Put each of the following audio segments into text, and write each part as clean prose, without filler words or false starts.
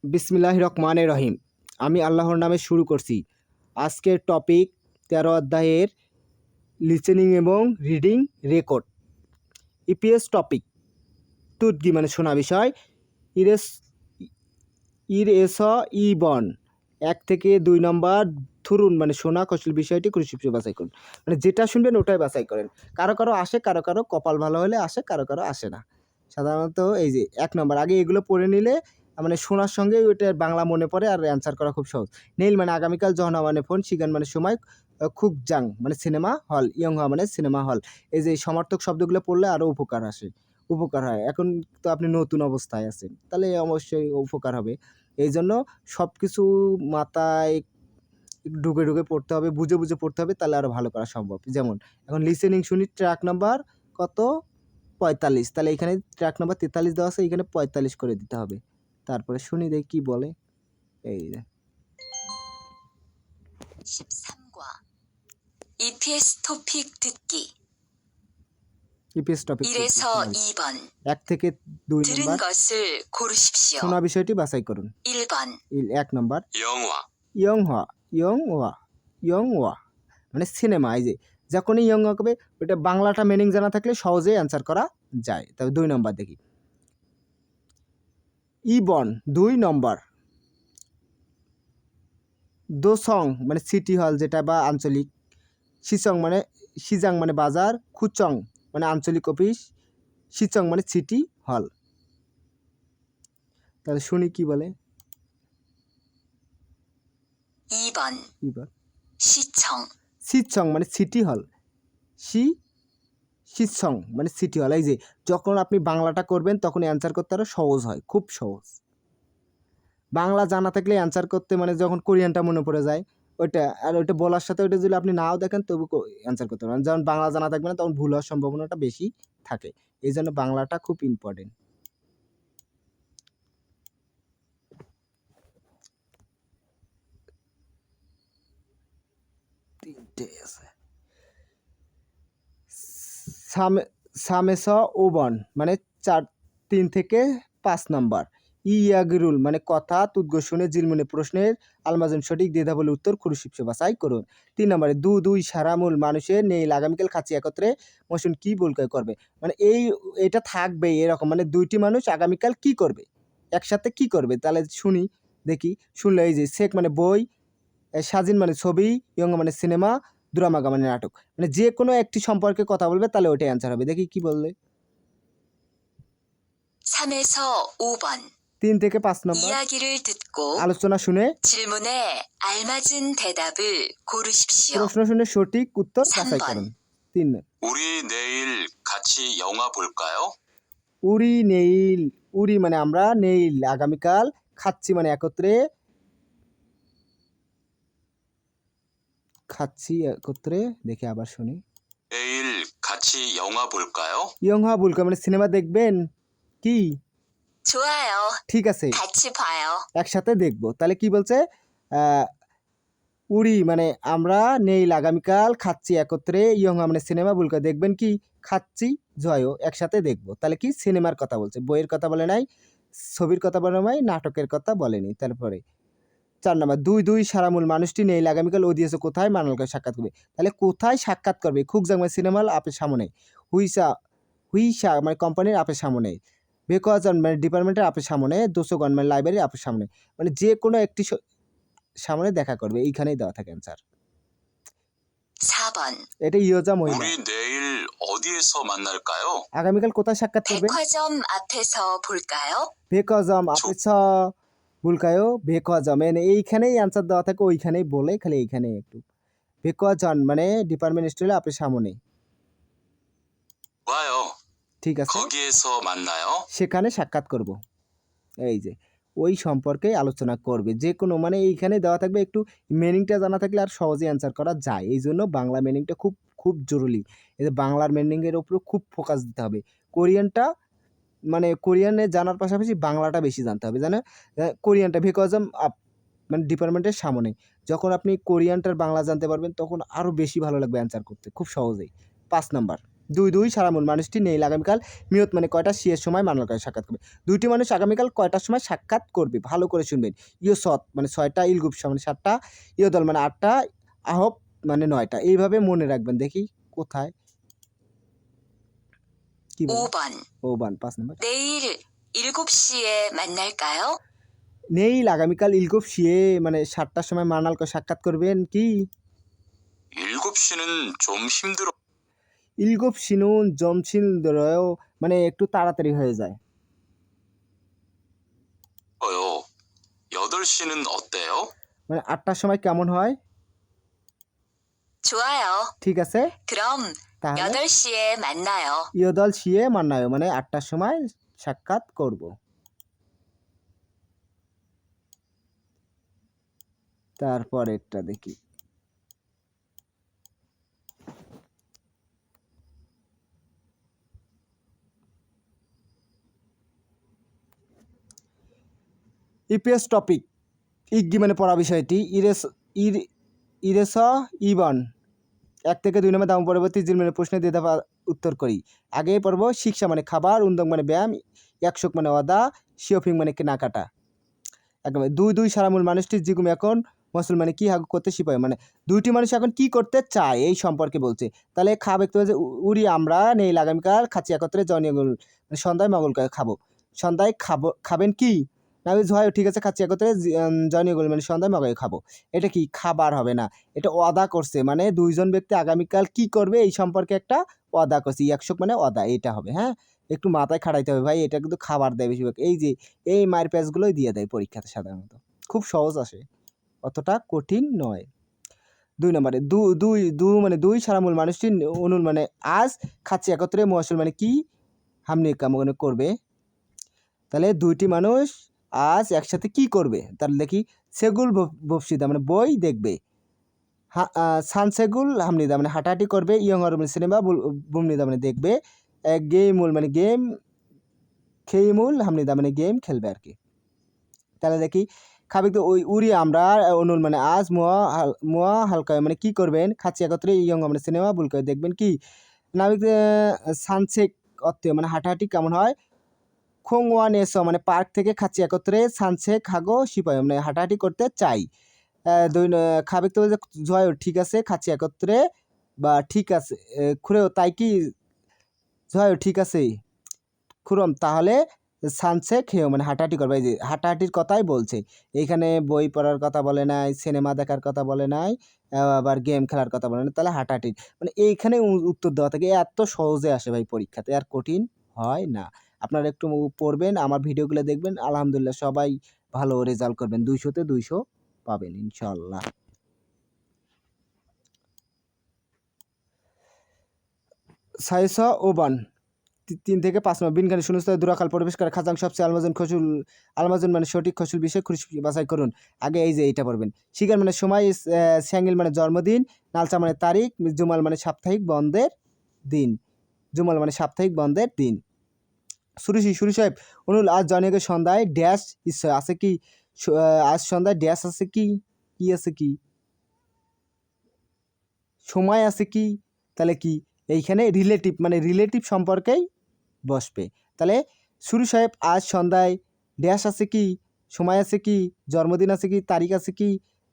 বিসমিল্লাহির রহমানির রহিম। আমি আল্লাহর নামে শুরু করছি। আজকের টপিক 13 অধ্যায়ের লিসেনিং এবং রিডিং রেকর্ড। ইপিএস টপিক তুদগি মানে শোনা বিষয়। ইরেস ইরেস ইবন 1 থেকে 2 নম্বর থুরুন মানে শোনা কৌশল বিষয়টি কৃষি বাছাই করুন। মানে যেটা শুনবেন ওটাই বাছাই করেন। কারো কারো আসে, কারো কারো কপাল ভালো হলে আসে, কারো কারো আসে না। সাধারণত এই যে 1 নম্বর আগে এগুলো পড়ে নিলে মানে শোনার সঙ্গে ওইটার বাংলা মনে পড়ে আর অ্যান্সার করা খুব সহজ। নেইল মানে আগামীকাল, জহনা মানে ফোন, সিগান মানে সময়, খুকজাং মানে সিনেমা হল, ইয়ংহা মানে সিনেমা হল। এই যে সমার্থক শব্দগুলো পড়লে আরও উপকার হয়। এখন তো আপনি নতুন অবস্থায় আছেন, তাহলে অবশ্যই উপকার হবে। এই জন্য সব কিছু মাথায় ঢুকে ঢুকে পড়তে হবে, বুঝে বুঝে পড়তে হবে, তাহলে আরও ভালো করা সম্ভব। যেমন এখন লিসেনিং শুনি ট্র্যাক নাম্বার কত 45, তাহলে এখানে ট্র্যাক নাম্বার 43 দেওয়া আছে, এখানে 45 করে দিতে হবে। তারপরে শুনি দেখি কি বলে। এই যে 13과 EPS 토픽 듣기 ইপিএস টপিক 1에서 2번 1 থেকে 2 들은 নম্বর 것을 고르십시오. শোনা বিষয়টি বাছাই করুন। 1번 1 নম্বর 영화, ইয়ংহা মানে সিনেমা। এই যে যখনই ইয়ংহা হবে ওটা বাংলাটা মিনিং জানা থাকলে সহজেই অ্যান্সার করা যায়। তবে 2 নম্বর দেখি ইবন 2 নম্বর দোসং মানে সিটি হল যেটা বা আঞ্চলিক, সিজাং মানে বাজার, খুচং মানে আঞ্চলিক অফিস, সিচং মানে সিটি হল। তাহলে শুনি কি বলে। 2번 시청 সিচং মানে সিটি হল, সিচং মানে সিটি হল। এই যে যখন আপনি বাংলাটা করবেন তখন অ্যান্সার করতে আরও সহজ হয়, খুব সহজ। বাংলা জানা থাকলে অ্যান্সার করতে মানে যখন কোরিয়ানটা মনে পড়ে যায় ওইটা, আর ওইটা বলার সাথে ওইটা যদি আপনি নাও দেখেন তবু অ্যান্সার করতে পারবেন। যখন বাংলা জানা থাকবে না তখন ভুল হওয়ার সম্ভাবনাটা বেশি থাকে। এই জন্য বাংলাটা খুব ইম্পর্টেন্ট। তিনটে আছে। সামেস ওবন মানে 3 থেকে 5 নম্বর। ইয়াগিরুল মানে কথা, তুদ্গ শুনে জিলমুনে প্রশ্নের আলমাজন সঠিক দ্বিধা বলে উত্তর খুরুশিপসে বাছাই করুন। 3 নম্বরে দুই সারামুল মানুষের নেই আগামীকাল খাচ্ছি একত্রে মশুন কি বলকে করবে, মানে এটা থাকবে এরকম, মানে দুইটি মানুষ আগামীকাল কি করবে, একসাথে কি করবে। তাহলে শুনি দেখি। শুনলে এই যে শেখ মানে বই, সাজিন মানে ছবি, ইয়ং মানে সিনেমা, দুরামাগা মানে নাটক। মানে যে কোনো একটি সম্পর্কে কথা বলবে তাহলে ওইটাই অ্যান্সার হবে। দেখি কি বললে। 3에서 5번 3 থেকে 5 নম্বর 이야기를 듣고 আলোচনা শুনে 질문에 알맞은 대답을 고르십시오. প্রশ্ন শুনে সঠিক উত্তর বাছাই করুন। 3 우리 내일 같이 영화 볼까요? উরি মানে আমরা, নেইল আগামীকাল, খাচ্ছি মানে একত্রে, দেখি আবার শুনি। 내일 같이 영화 볼까요? ইয়ংহা বুলকা মানে সিনেমা দেখবেন কি, 좋아요. ঠিক আছে 같이 봐요. একসাথে দেখবো। তাহলে কি বলছে, উড়ি মানে আমরা, নেইল আগামীকাল, খাচ্ছি একত্রে, ইয়ংহা মানে সিনেমা, বুলকা দেখবেন কি, খাচ্ছি জয়ও একসাথে দেখবো। তাহলে কি সিনেমার কথা বলছে, বইয়ের কথা বলে নাই, ছবির কথা বলে নাই, নাটকের কথা বলেনি। তারপরে 4 নম্বর দুই সারামূল মানুষটি নেইল আগামীকাল ও দিয়েছে কোথায় মানালকে সাক্ষাৎ করবে। তাহলে কোথায় সাক্ষাৎ করবে, খুকজাং মানে সিনেমা আপের সামনে, হুইসা মানে কোম্পানির আপের সামনে, বেকওয়াজন মানে ডিপার্টমেন্টের আপের সামনে, দোসোগন মানে লাইব্রেরির আপের সামনে। মানে যে কোনো একটি সামনে দেখা করবে, এইখানেই দেওয়া থাকে অ্যান্সার। 4번 এটা ইয়োজা মহিলা। 우리 내일 어디에서 만날까요? আগামীকাল কোথায় সাক্ষাৎ করবে, 백화점 앞에서 볼까요? বেকওয়াজম আপেছ বুলকায়ো, বেকওয়াজম মানে এইখানেই অ্যান্সার দেওয়া থাকে, ওইখানেই বলে খালি এইখানে একটু। বেকওয়াজন মানে ডিপার্টমেন্ট স্টোরে আপের সামনে, 좋아요. ঠিক আছে 거기에서 만나요. সেখানে সাক্ষাৎ করব। এই যে ওই সম্পর্কে আলোচনা করবে, যে কোনো মানে এইখানে দেওয়া থাকবে। একটু মিনিংটা জানা থাকলে আর সহজে অ্যান্সার করা যায়। এই জন্য বাংলা মিনিংটা খুব খুব জরুরি। এই যে বাংলার মিনিংয়ের উপর খুব ফোকাস দিতে হবে। কোরিয়ানটা মানে কোরিয়ানে জানার পাশাপাশি বাংলাটা বেশি জানতে হবে, জানে কোরিয়ানটা বিকজম মানে ডিপার্টমেন্টের সামনে। যখন আপনি কোরিয়ানটার বাংলা জানতে পারবেন তখন আরও বেশি ভালো লাগবে অ্যান্সার করতে, খুব সহজেই। 5 নাম্বার দুই সারামূল মানুষটি নেই আগামীকাল মিয়ত মানে কয়টা সিয়ের সময় মানাল করে সাক্ষাৎ করবে। দুইটি মানুষ আগামীকাল কয়টার সময় সাক্ষাৎ করবে, ভালো করে শুনবেন। ইয় সৎ মানে 6টা, ইলগুপসা মানে 7টা, ইয়দল মানে 8টা, আহব মানে 9টা। এইভাবে মনে রাখবেন। দেখি কোথায় কি বলে। 5번. 5 নম্বর। 내일 7시에 만날까요? নেই আগামীকাল ইলগুপ সিয়ে মানে 7টার সময় মানাল করে সাক্ষাৎ করবেন কি? 7시는 좀 힘들어요. ইলগুপ সিনুন জমছিল ধরেও মানে একটু তাড়াতাড়ি হয়ে যায়। 8시는 어때요? মানে 8টার সময় কেমন হয়? 좋아요. ঠিক আছে, 그럼 তাহলে 8시에 만나요. ইয়দল সিয়ে মান্নায় মানে 8টার সময় সাক্ষাৎ করব। তারপরেরটা দেখি। ইপিএস টপিক ইগি মানে পড়া বিষয়টি ইরেস ইবন 1 থেকে 2 নম্বর দাম পরবর্তী জিলমের প্রশ্নে দিয়ে দেওয়া উত্তর করি। আগে পড়ব শিক্ষা মানে খাবার, উন্দং মানে ব্যায়াম, একশোক মানে অদা, শিওফিং মানে কেনাকাটা। একদম দুই সারামূল মানুষটি জিগুম এখন মুসলমানে কি হাগু করতে শিপায় মানে দুইটি মানুষ এখন কি করতে চায় এই সম্পর্কে বলছে। তাহলে খাবে একটু উড়ি আমরা নেই আগামীকাল খাচ্ছি একত্রে জনিয়গুল মানে সন্ধ্যায় মগল খাবো। সন্ধ্যায় খাবেন কি না হয় ঠিক আছে খাচ্ছি একত্রে জনিয়গুল মানে সন্ধ্যায় মগাই খাবো। এটা কি খাবার হবে না, এটা ওয়াদা করছে মানে দুইজন ব্যক্তি আগামীকাল কি করবে এই সম্পর্কে একটা ওয়াদা করছে। একশোক মানে ওয়াদা, এটা হবে। হ্যাঁ, একটু মাথায় খাটাইতে হবে ভাই, এটা কিন্তু খাবার দেয় বেশিরভাগ। এই যে এই মায়ের প্যাচগুলোই দিয়ে দেয় পরীক্ষাতে সাধারণত, খুব সহজ আসে, অতটা কঠিন নয়। 2 নম্বরে মানে দুই সারামূল মানুষটি অনুল মানে আজ খাচ্ছি একত্রে মহাসুল মানে কি হামনি কামনে করবে। তাহলে দুইটি মানুষ আজ একসাথে কি করবে, তাহলে দেখি সেগুল বফসিদা মানে বই দেখবে, সানসেগুল হামনিদা মানে হাঁটাহাঁটি করবে, ইয়ংর মানে সিনেমা বুমনিদা মানে দেখবে, গেমুল মানে গেম, খেইমুল হামনিদা মানে গেম খেলবে আর কি। তাহলে দেখি খাবে তো ওই উড়ি আমরা অনুল মানে আজ মোয়া হালকা মানে কি করবেন খাচ্ছি একত্রে ইয়ং মানে সিনেমা বুলকা দেখবেন কি নাবিক সানসেক অর্থে মানে হাঁটাহাঁটি কেমন হয়। খোংওয়ান এস মানে পার্ক থেকে খাচ্ছি একত্রে সানসেক হাগো সিপাই মানে হাঁটাহাঁটি করতে চাই। খাবে তো জয় ঠিক আছে খাচ্ছি একত্রে বা ঠিক আছে খুঁড়েও তাই কি জয় ঠিক আছে খুরম তাহলে সানসে খেয়েও মানে হাঁটাহাঁটি করবে। এই যে হাঁটাহাঁটির কথাই বলছে এইখানে, বই পড়ার কথা বলে নাই, সিনেমা দেখার কথা বলে নাই, আবার গেম খেলার কথা বলে নাই, তাহলে হাঁটাহাঁটি মানে এইখানে উত্তর দেওয়া থাকে। এত সহজে আসে ভাই পরীক্ষাতে, আর কঠিন হয় না। আপনারা একটু পড়বেন, আমার ভিডিওগুলো দেখবেন, আলহামদুলিল্লাহ সবাই ভালো রেজাল্ট করবেন, 200তে 200 পাবেন ইনশাল্লাহ। সাইস ওবান 3 থেকে 5 নম্বর বিনখানে শূন্যস্থানে দুরাকাল প্রবেশ করে খাজাং সবচেয়ে আলমাজন মানে সঠিক খসুল বিষয় খুশি বাছাই করুন। আগে এই যে এইটা পড়বেন। শিকার মানে সময়, স্যাঙ্গিল মানে জন্মদিন, নালচা মানে তারিখ, জুমাল মানে সাপ্তাহিক বন্ধের দিন, জুমাল মানে সাপ্তাহিক বন্ধের দিন। সুরি সাহেব অনুল আজ জনিয়কের সন্ধ্যায় ড্যাশ ইচ্ছা আছে কি, আজ সন্ধ্যায় ড্যাশ আছে কি, কি আছে কি সময় আছে কি, তাহলে কি এইখানে রিলেটিভ মানে রিলেটিভ সম্পর্কেই বসবে। তাহলে সুরি সাহেব আজ সন্ধ্যায় ড্যাশ আছে কি, সময় আছে কি, জন্মদিন আছে কি, তারিখ আছে কি,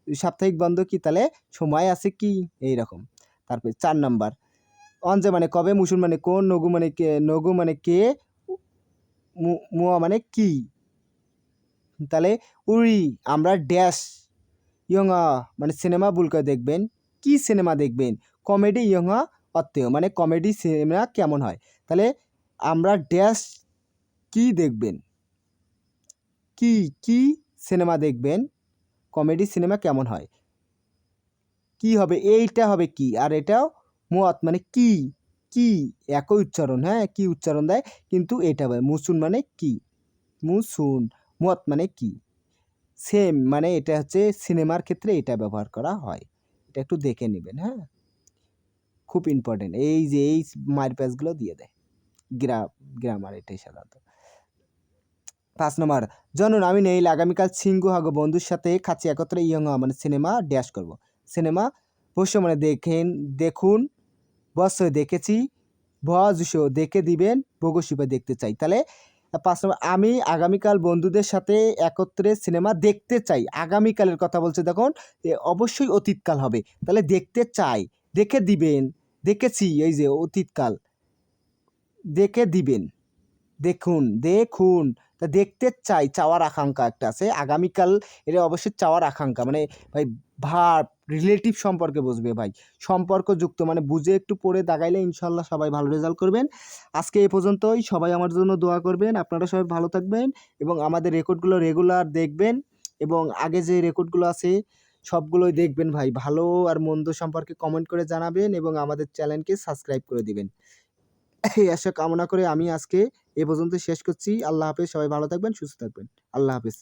সাপ্তাহিক বন্ধ কি, তাহলে সময় আছে কি, এইরকম। তারপরে 4 নম্বর অঞ্জে মানে কবে, মুসুল মানে কোন, নগু মানে কে, মুয়া মানে কি। তাহলে উড়ি আমরা ড্যাশ ইয়ংা মানে সিনেমা বুলকে দেখবেন, কি সিনেমা দেখবেন, কমেডি ইয়ংা অত্তেও মানে কমেডি সিনেমা কেমন হয়। তাহলে আমরা ড্যাশ কি দেখবেন, কি সিনেমা দেখবেন, কমেডি সিনেমা কেমন হয়, কি হবে এইটা হবে কি, আর এটাও মত মানে কি একই উচ্চারণ। হ্যাঁ, কি উচ্চারণ দেয় কিন্তু এটা হবে মুসুন মানে কি, মুসুন, মত মানে কি, সেম মানে এটা হচ্ছে সিনেমার ক্ষেত্রে এটা ব্যবহার করা হয়, এটা একটু দেখে নেবেন। হ্যাঁ, খুব ইম্পর্টেন্ট, এই যে এই মায়ের প্যাচগুলো দিয়ে দেয় গ্রামার, এটাই সাধারণত। 5 নম্বর জনুন আমি নেই আগামীকাল সিঙ্গু হাগো বন্ধুর সাথে খাচ্ছি একত্রে ইয়ং মানে সিনেমা ড্যাশ করব। সিনেমা বসে মানে দেখুন, বসে দেখেছি, ভজশো দেখে দিবেন, বগশিবা দেখতে চাই। তাহলে 5 নম্বর, আমি আগামীকাল বন্ধুদের সাথে একত্রে সিনেমা দেখতে চাই। আগামীকালের কথা বলছে, দেখুন অবশ্যই অতীতকাল হবে। তাহলে দেখতে চাই, দেখে দিবেন, দেখেছি, এই যে অতীতকাল, দেখে দিবেন, দেখুন, দেখুন, তা দেখতে চাই, চাওয়ার আকাঙ্ক্ষা একটা আছে। আগামীকাল এটা অবশ্যই চাওয়ার আকাঙ্ক্ষা, মানে ভাই ভার্ব রিলেটিভ সম্পর্কে বুঝবে ভাই, সম্পর্কযুক্ত, মানে বুঝে একটু পড়ে দাগাইলে ইনশাল্লাহ সবাই ভালো রেজাল্ট করবেন। আজকে এই পর্যন্তই, সবাই আমার জন্য দোয়া করবেন, আপনারা সবাই ভালো থাকবেন এবং আমাদের রেকর্ডগুলো রেগুলার দেখবেন এবং আগে যে রেকর্ডগুলো আছে সবগুলোই দেখবেন ভাই। ভালো আর মন্দ সম্পর্কে কমেন্ট করে জানাবেন এবং আমাদের চ্যানেলকে সাবস্ক্রাইব করে দিবেন। এই আশা কামনা করে আমি আজকে এ পর্যন্ত শেষ করছি। আল্লাহ হাফেজ, সবাই ভালো থাকবেন, সুস্থ থাকবেন। আল্লাহ হাফেজ।